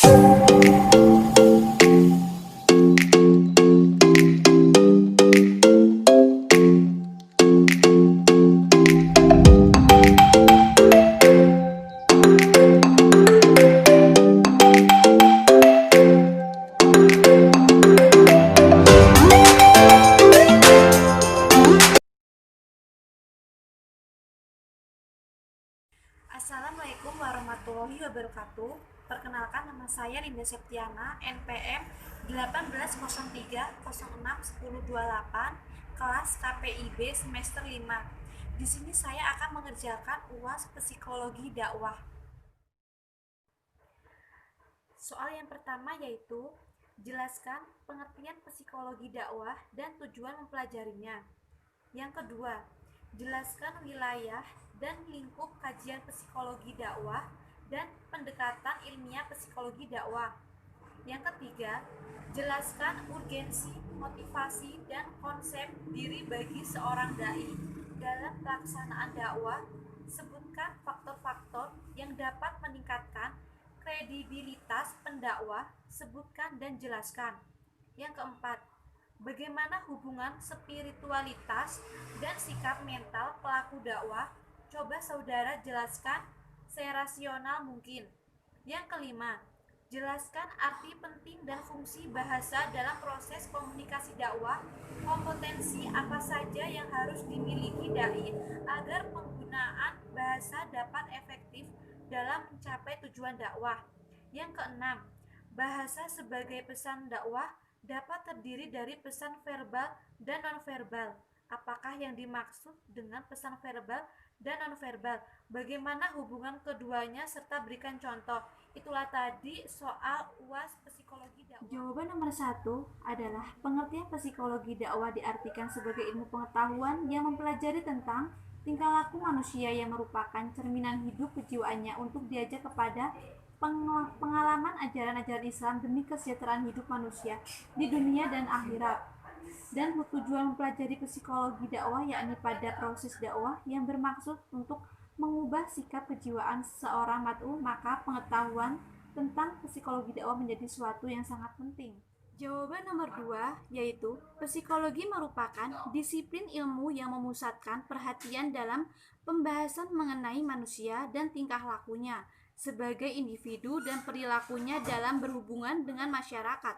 Assalamualaikum warahmatullahi wabarakatuh. Perkenalkan, nama saya Linda Septiana, NPM 1803061028, kelas KPIB semester 5. Di sini saya akan mengerjakan UAS Psikologi Dakwah. Soal yang pertama yaitu jelaskan pengertian psikologi dakwah dan tujuan mempelajarinya. Yang kedua, jelaskan wilayah dan lingkup kajian psikologi dakwah dan pendekatan ilmiah psikologi dakwah. Yang ketiga, jelaskan urgensi, motivasi, dan konsep diri bagi seorang dai dalam pelaksanaan dakwah. Sebutkan faktor-faktor yang dapat meningkatkan kredibilitas pendakwah, sebutkan dan jelaskan. Yang keempat, bagaimana hubungan spiritualitas dan sikap mental pelaku dakwah? Coba saudara jelaskan serasional mungkin. Yang kelima, jelaskan arti penting dan fungsi bahasa dalam proses komunikasi dakwah. Kompetensi apa saja yang harus dimiliki dai agar penggunaan bahasa dapat efektif dalam mencapai tujuan dakwah. Yang keenam, bahasa sebagai pesan dakwah dapat terdiri dari pesan verbal dan nonverbal. Apakah yang dimaksud dengan pesan verbal dan nonverbal? Bagaimana hubungan keduanya serta berikan contoh. Itulah tadi soal UAS Psikologi Dakwah. Jawaban nomor 1 adalah pengertian psikologi dakwah diartikan sebagai ilmu pengetahuan yang mempelajari tentang tingkah laku manusia yang merupakan cerminan hidup kejiwaannya untuk diajak kepada pengalaman ajaran-ajaran Islam demi kesejahteraan hidup manusia di dunia dan akhirat. Dan tujuan mempelajari psikologi dakwah yakni pada proses dakwah yang bermaksud untuk mengubah sikap kejiwaan seorang mad'u, maka pengetahuan tentang psikologi dakwah menjadi suatu yang sangat penting. Jawaban nomor 2 yaitu psikologi merupakan disiplin ilmu yang memusatkan perhatian dalam pembahasan mengenai manusia dan tingkah lakunya sebagai individu dan perilakunya dalam berhubungan dengan masyarakat.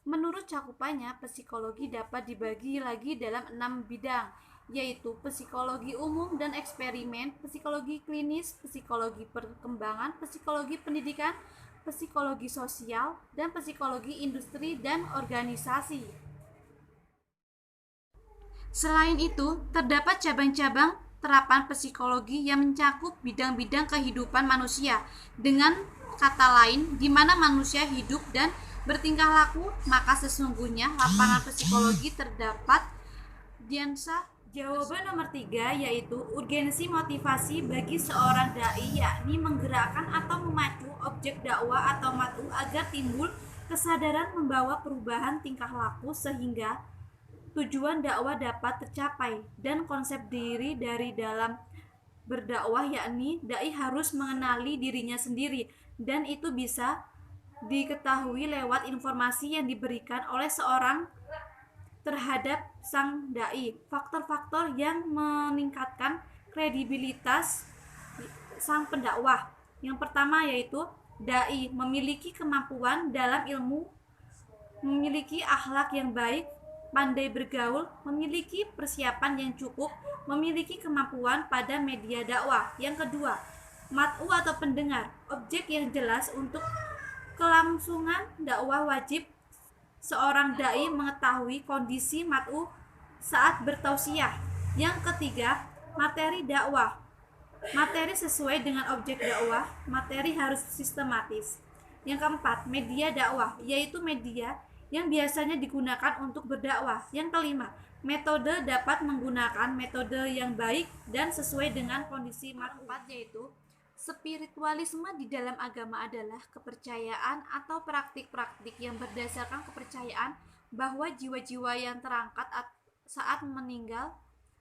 Menurut cakupannya, psikologi dapat dibagi lagi dalam 6 bidang, yaitu psikologi umum dan eksperimen, psikologi klinis, psikologi perkembangan, psikologi pendidikan, psikologi sosial, dan psikologi industri dan organisasi. Selain itu, terdapat cabang-cabang terapan psikologi yang mencakup bidang-bidang kehidupan manusia. Dengan kata lain, di mana manusia hidup dan bertingkah laku, maka sesungguhnya lapangan psikologi terdapat. Diansa. Jawaban nomor 3 yaitu urgensi motivasi bagi seorang dai, yakni menggerakkan atau memacu objek dakwah atau mad'u agar timbul kesadaran membawa perubahan tingkah laku sehingga tujuan dakwah dapat tercapai. Dan konsep diri dari dalam berdakwah yakni dai harus mengenali dirinya sendiri, dan itu bisa diketahui lewat informasi yang diberikan oleh seorang terhadap sang dai. Faktor-faktor yang meningkatkan kredibilitas sang pendakwah. Yang pertama yaitu dai memiliki kemampuan dalam ilmu, memiliki akhlak yang baik, pandai bergaul, memiliki persiapan yang cukup, memiliki kemampuan pada media dakwah. Yang kedua, mad'u atau pendengar, objek yang jelas untuk kelangsungan dakwah. Wajib seorang dai mengetahui kondisi mad'u saat bertausiah. Yang ketiga, materi dakwah, materi sesuai dengan objek dakwah, materi harus sistematis. Yang keempat, media dakwah, yaitu media yang biasanya digunakan untuk berdakwah. Yang kelima, metode dapat menggunakan metode yang baik dan sesuai dengan kondisi mad'u. Yaitu spiritualisme di dalam agama adalah kepercayaan atau praktik-praktik yang berdasarkan kepercayaan bahwa jiwa-jiwa yang terangkat saat meninggal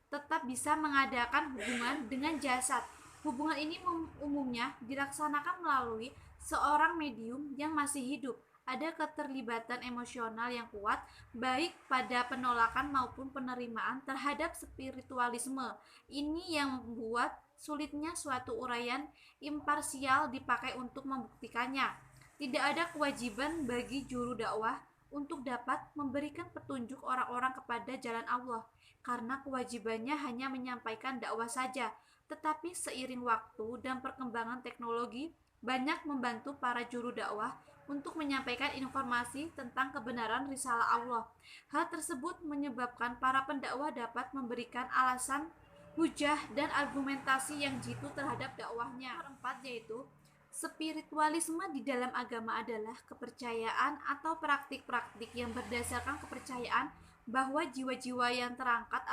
tetap bisa mengadakan hubungan dengan jasad Hubungan ini umumnya dilaksanakan melalui seorang medium yang masih hidup. Ada keterlibatan emosional yang kuat, baik pada penolakan maupun penerimaan terhadap spiritualisme. Ini yang membuat sulitnya suatu uraian imparsial dipakai untuk membuktikannya. Tidak ada kewajiban bagi juru dakwah untuk dapat memberikan petunjuk orang-orang kepada jalan Allah, karena kewajibannya hanya menyampaikan dakwah saja. Tetapi seiring waktu dan perkembangan teknologi, banyak membantu para juru dakwah untuk menyampaikan informasi tentang kebenaran risalah Allah. Hal tersebut menyebabkan para pendakwah dapat memberikan alasan, hujah, dan argumentasi yang jitu terhadap dakwahnya. Keempat, yaitu spiritualisme di dalam agama adalah kepercayaan atau praktik-praktik yang berdasarkan kepercayaan bahwa jiwa-jiwa yang terangkat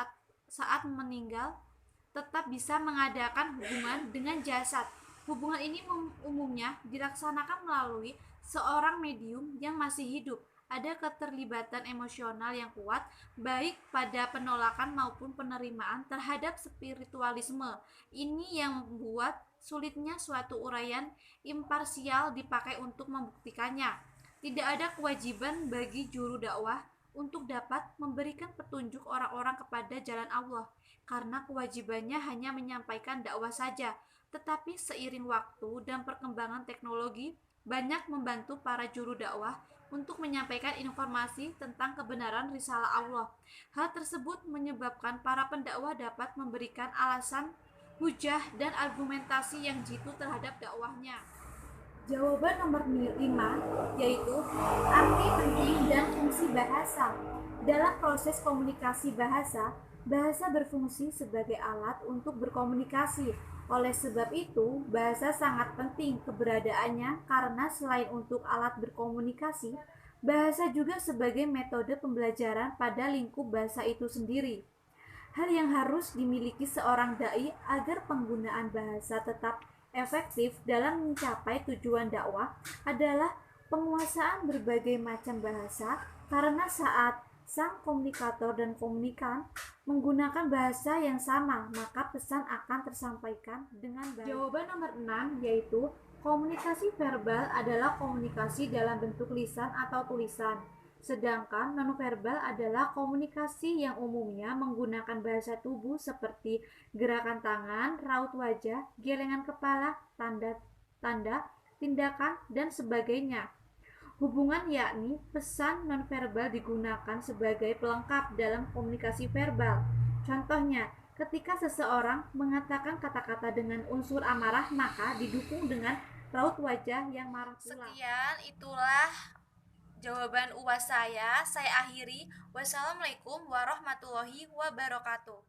saat meninggal tetap bisa mengadakan hubungan dengan jasad. Hubungan ini umumnya dilaksanakan melalui seorang medium yang masih hidup. Ada keterlibatan emosional yang kuat, baik pada penolakan maupun penerimaan terhadap spiritualisme. Ini yang membuat sulitnya suatu uraian imparsial dipakai untuk membuktikannya. Tidak ada kewajiban bagi juru dakwah untuk dapat memberikan petunjuk orang-orang kepada jalan Allah, karena kewajibannya hanya menyampaikan dakwah saja. Tetapi seiring waktu dan perkembangan teknologi, banyak membantu para juru dakwah untuk menyampaikan informasi tentang kebenaran risalah Allah. Hal tersebut menyebabkan para pendakwah dapat memberikan alasan, hujah, dan argumentasi yang jitu terhadap dakwahnya. Jawaban nomor 5 yaitu arti penting dan fungsi bahasa. Dalam proses komunikasi bahasa, bahasa berfungsi sebagai alat untuk berkomunikasi. Oleh sebab itu, bahasa sangat penting keberadaannya karena selain untuk alat berkomunikasi, bahasa juga sebagai metode pembelajaran pada lingkup bahasa itu sendiri. Hal yang harus dimiliki seorang dai agar penggunaan bahasa tetap efektif dalam mencapai tujuan dakwah adalah penguasaan berbagai macam bahasa, karena saat sang komunikator dan komunikan menggunakan bahasa yang sama, maka pesan akan tersampaikan dengan baik. Jawaban nomor 6 yaitu komunikasi verbal adalah komunikasi dalam bentuk lisan atau tulisan. Sedangkan nonverbal adalah komunikasi yang umumnya menggunakan bahasa tubuh seperti gerakan tangan, raut wajah, gelengan kepala, tanda, tindakan, dan sebagainya. Hubungan yakni pesan nonverbal digunakan sebagai pelengkap dalam komunikasi verbal. Contohnya, ketika seseorang mengatakan kata-kata dengan unsur amarah, maka didukung dengan raut wajah yang marah pula. Sekian, itulah jawaban UAS saya. Saya akhiri. Wassalamualaikum warahmatullahi wabarakatuh.